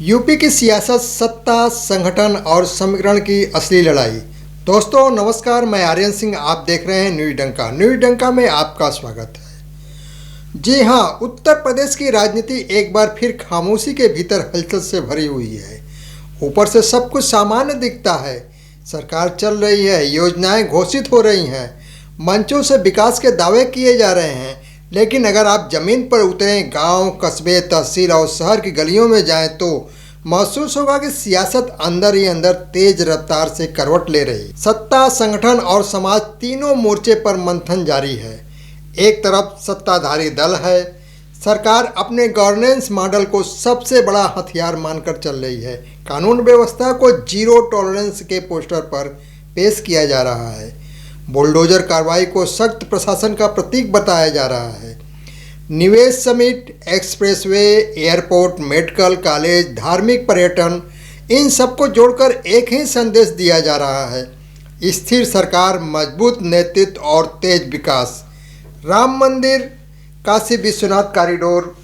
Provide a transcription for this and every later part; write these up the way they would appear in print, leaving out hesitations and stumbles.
UP की सियासत, सत्ता, संगठन और समीकरण की असली लड़ाई। दोस्तों नमस्कार, मैं आर्यन सिंह, आप देख रहे हैं न्यूज डंका। न्यूज डंका में आपका स्वागत है। जी हाँ, उत्तर प्रदेश की राजनीति एक बार फिर खामोशी के भीतर हलचल से भरी हुई है। ऊपर से सब कुछ सामान्य दिखता है, सरकार चल रही है, योजनाएं घोषित हो रही हैं, मंचों से विकास के दावे किए जा रहे हैं, लेकिन अगर आप ज़मीन पर उतरें, गांव, कस्बे, तहसील और शहर की गलियों में जाएं तो महसूस होगा कि सियासत अंदर ही अंदर तेज रफ्तार से करवट ले रही। सत्ता, संगठन और समाज तीनों मोर्चे पर मंथन जारी है। एक तरफ सत्ताधारी दल है, सरकार अपने गवर्नेंस मॉडल को सबसे बड़ा हथियार मानकर चल रही है। कानून व्यवस्था को जीरो टॉलरेंस के पोस्टर पर पेश किया जा रहा है। बुलडोजर कार्रवाई को सख्त प्रशासन का प्रतीक बताया जा रहा है। निवेश summit, expressway, airport, medical college, धार्मिक पर्यटन, इन सबको जोड़कर एक ही संदेश दिया जा रहा है: स्थिर सरकार, मजबूत नेतृत्व और तेज विकास। राम मंदिर, काशी विश्वनाथ कॉरिडोर,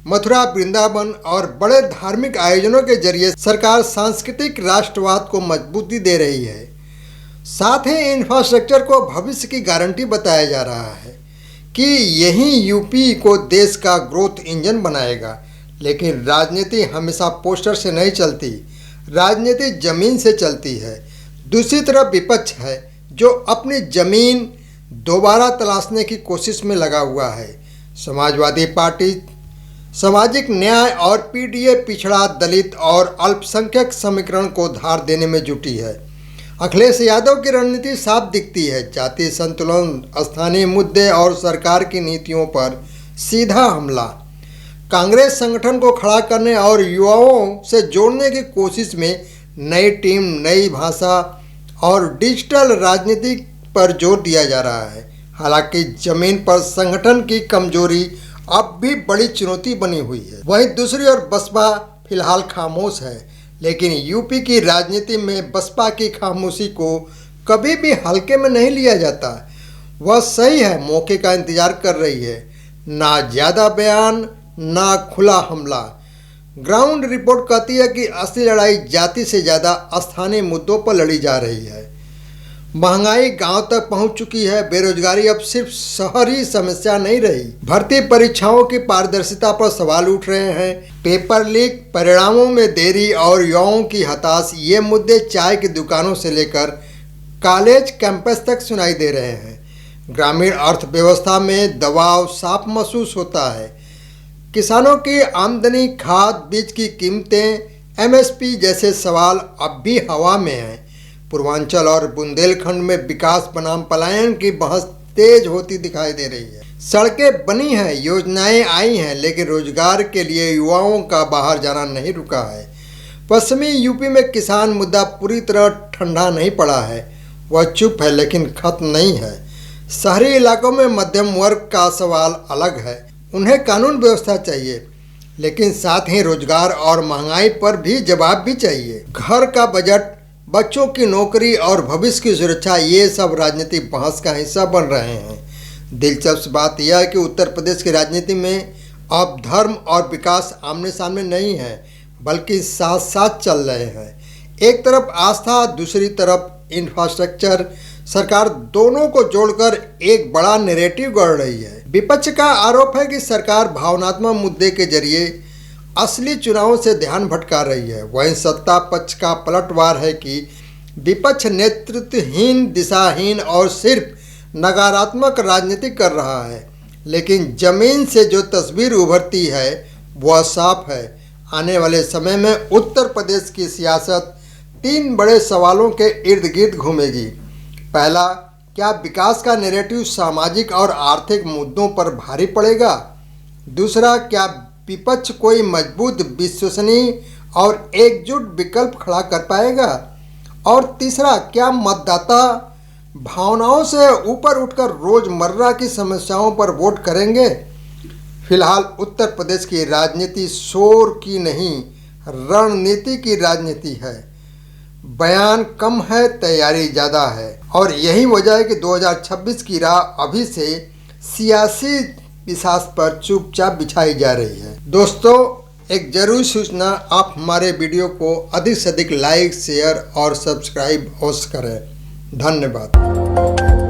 मथुरा वृंदावन और बड़े धार्मिक आयोजनों के जरिए सरकार सांस्कृतिक राष्ट्रवाद को मजबूती दे रही है। साथ ही इंफ्रास्ट्रक्चर को भविष्य की गारंटी बताया जा रहा है कि यही यूपी को देश का ग्रोथ इंजन बनाएगा। लेकिन राजनीति हमेशा पोस्टर से नहीं चलती, राजनीति जमीन से चलती है। दूसरी तरफ विपक्ष है जो अपनी जमीन दोबारा तलाशने की कोशिश में लगा हुआ है। समाजवादी पार्टी सामाजिक न्याय और पीडीए पिछड़ा, दलित और अल्पसंख्यक समीकरण को धार देने में जुटी है। अखिलेश यादव की रणनीति साफ दिखती है: जातीय संतुलन, स्थानीय मुद्दे और सरकार की नीतियों पर सीधा हमला। कांग्रेस संगठन को खड़ा करने और युवाओं से जोड़ने की कोशिश में नई टीम, नई भाषा और डिजिटल राजनीति पर जोर दिया जा रहा है। हालांकि जमीन पर संगठन की कमजोरी अब भी बड़ी चुनौती बनी हुई है। वहीं दूसरी ओर बसपा फिलहाल खामोश है, लेकिन यूपी की राजनीति में बसपा की खामोशी को कभी भी हल्के में नहीं लिया जाता। वह सही है, मौके का इंतजार कर रही है। ना ज़्यादा बयान, ना खुला हमला। ग्राउंड रिपोर्ट कहती है कि असली लड़ाई जाति से ज़्यादा स्थानीय मुद्दों पर लड़ी जा रही है। महंगाई गांव तक पहुंच चुकी है, बेरोजगारी अब सिर्फ शहरी समस्या नहीं रही। भर्ती परीक्षाओं की पारदर्शिता पर सवाल उठ रहे हैं। पेपर लीक, परिणामों में देरी और युवाओं की हताश, ये मुद्दे चाय की दुकानों से लेकर कॉलेज कैंपस तक सुनाई दे रहे हैं। ग्रामीण अर्थव्यवस्था में दबाव साफ महसूस होता है। किसानों की आमदनी, खाद, बीज की कीमतें, एमएसपी जैसे सवाल अब भी हवा में हैं। पूर्वांचल और बुंदेलखंड में विकास बनाम पलायन की बहस तेज होती दिखाई दे रही है। सड़कें बनी हैं, योजनाएं आई हैं, लेकिन रोजगार के लिए युवाओं का बाहर जाना नहीं रुका है। पश्चिमी यूपी में किसान मुद्दा पूरी तरह ठंडा नहीं पड़ा है, वह चुप है लेकिन खत्म नहीं है। शहरी इलाकों में मध्यम वर्ग का सवाल अलग है, उन्हें कानून व्यवस्था चाहिए, लेकिन साथ ही रोजगार और महंगाई पर भी जवाब भी चाहिए। घर का बजट, बच्चों की नौकरी और भविष्य की सुरक्षा, ये सब राजनीतिक बहस का हिस्सा बन रहे हैं। दिलचस्प बात यह है कि उत्तर प्रदेश की राजनीति में अब धर्म और विकास आमने सामने नहीं है, बल्कि साथ साथ चल रहे हैं। एक तरफ आस्था, दूसरी तरफ इंफ्रास्ट्रक्चर। सरकार दोनों को जोड़कर एक बड़ा नैरेटिव गढ़ रही है। विपक्ष का आरोप है कि सरकार भावनात्मक मुद्दे के जरिए असली चुनावों से ध्यान भटका रही है। वहीं सत्ता पक्ष का पलटवार है कि विपक्ष नेतृत्वहीन, दिशाहीन और सिर्फ नकारात्मक राजनीति कर रहा है। लेकिन जमीन से जो तस्वीर उभरती है वह साफ है। आने वाले समय में उत्तर प्रदेश की सियासत तीन बड़े सवालों के इर्द गिर्द घूमेगी। पहला, क्या विकास का नैरेटिव सामाजिक और आर्थिक मुद्दों पर भारी पड़ेगा? दूसरा, क्या विपक्ष कोई मजबूत, विश्वसनीय और एकजुट विकल्प खड़ा कर पाएगा? और तीसरा, क्या मतदाता भावनाओं से ऊपर उठकर रोजमर्रा की समस्याओं पर वोट करेंगे? फिलहाल उत्तर प्रदेश की राजनीति शोर की नहीं, रणनीति की राजनीति है। बयान कम है, तैयारी ज़्यादा है, और यही वजह है कि 2026 की राह अभी से सियासी पिशाच पर चुपचाप बिछाई जा रही है। दोस्तों, एक ज़रूरी सूचना, आप हमारे वीडियो को अधिक से अधिक लाइक, शेयर और सब्सक्राइब अवश्य करें। धन्यवाद।